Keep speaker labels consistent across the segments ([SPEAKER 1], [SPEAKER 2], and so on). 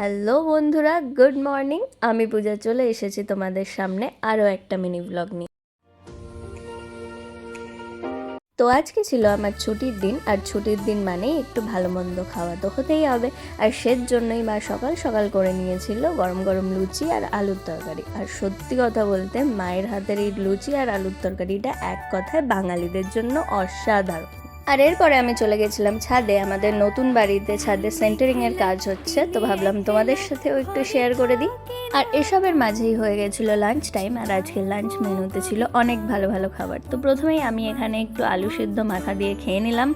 [SPEAKER 1] Hello বন্ধুরা, good morning. আমি পূজা চলে এসেছি তোমাদের সামনে আরও একটা মিনি ব্লগ নিয়ে। তো আজকে ছিল আমার ছুটির দিন, আর ছুটির দিন মানেই একটু ভালো মন্দ খাওয়া তো হতেই হবে। আর সের জন্যই মা সকাল সকাল করে নিয়েছিল গরম গরম লুচি আর আলুর তরকারি। আর সত্যি কথা বলতে মায়ের হাতের এই লুচি আর আলুর তরকারিটা এক কথায় বাঙালিদের জন্য অসাধারণ। আর এরপরে আমি চলে গেছিলাম ছাদে। আমাদের নতুন বাড়িতে ছাদে সেন্টারিংয়ের কাজ হচ্ছে, তো ভাবলাম তোমাদের সাথেও একটু শেয়ার করে দিই। আর এসবের মাঝেই হয়ে গেছিলো লাঞ্চ টাইম। আর আজকের লাঞ্চ মেনুতে ছিল অনেক ভালো ভালো খাবার। তো প্রথমেই আমি এখানে একটু আলু সিদ্ধ মাখা দিয়ে খেয়ে নিলাম।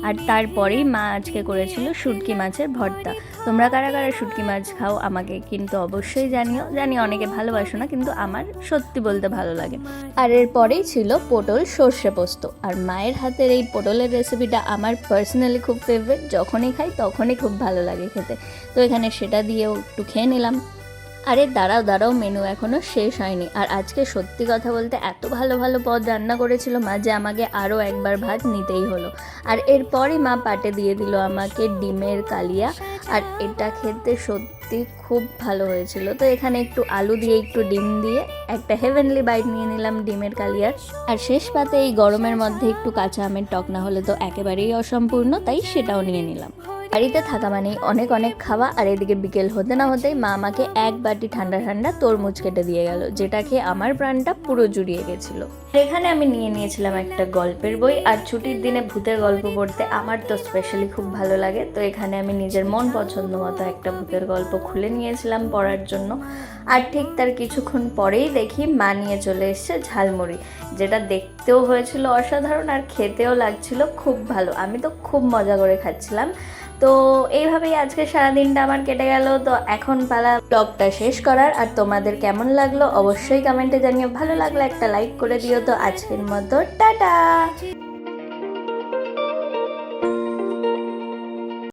[SPEAKER 1] আর তারপরেই মা আজকে করেছিল শুটকি মাছের ভর্তা। তোমরা কারা কারা শুটকি মাছ খাও আমাকে কিন্তু অবশ্যই জানিও। জানি অনেকে ভালোবাসো না, কিন্তু আমার সত্যি বলতে ভালো লাগে। আর এরপরেই ছিল পটল সর্ষে পোস্ত। আর মায়ের হাতের এই পটলের রেসিপিটা আমার পার্সোনালি খুব ফেভারিট। যখনই খাই তখনই খুব ভালো লাগে খেতে। তো এখানে সেটা দিয়েও একটু খেয়ে নিলাম। আরে দাঁড়াও, মেনু এখনও শেষ হয়নি। আর আজকে সত্যি কথা বলতে এত ভালো ভালো পদ রান্না করেছিল মা যে আমাকে আরও একবার ভাত নিতেই হলো। আর এরপরই মা পাটে দিয়ে দিল আমাকে ডিমের কালিয়া। আর এটা খেতে সত্যি খুব ভালো হয়েছিল। তো এখানে একটু আলু দিয়ে একটু ডিম দিয়ে একটা হেভেনলি বাইট নিয়ে নিলাম ডিমের কালিয়ার। আর শেষ পাতে এই গরমের মধ্যে একটু কাঁচা আমের টক না হলে তো একেবারেই অসম্পূর্ণ, তাই সেটাও নিয়ে নিলাম। বাড়িতে থাকা মানেই অনেক অনেক খাওয়া। আর এদিকে বিকেল হতে না হতেই মা আমাকে এক বাটি ঠান্ডা ঠান্ডা তরমুজ কেটে দিয়ে গেল, যেটা খেয়ে আমার প্রাণটা পুরো জুড়িয়ে গেছিল। এখানে আমি নিয়ে নিয়েছিলাম একটা গল্পের বই। আর ছুটির দিনে ভূতের গল্প পড়তে আমার তো স্পেশালি খুব ভালো লাগে। তো এখানে আমি নিজের মন পছন্দ মতো একটা ভূতের গল্প খুলে নিয়েছিলাম পড়ার জন্য। আর ঠিক তার কিছুক্ষণ পরেই দেখি মা নিয়ে চলে এসছে ঝালমুড়ি, যেটা দেখতেও হয়েছিল অসাধারণ আর খেতেও লাগছিল খুব ভালো। আমি তো খুব মজা করে খাচ্ছিলাম। তো এইভাবেই আজকে সারাদিনটা আমার কেটে গেল। তো এখন পালা ব্লগটা শেষ করার। আর তোমাদের কেমন লাগলো অবশ্যই কমেন্টে জানিও। ভালো লাগলে একটা লাইক করে দিও। তো আজকের মতো টাটা।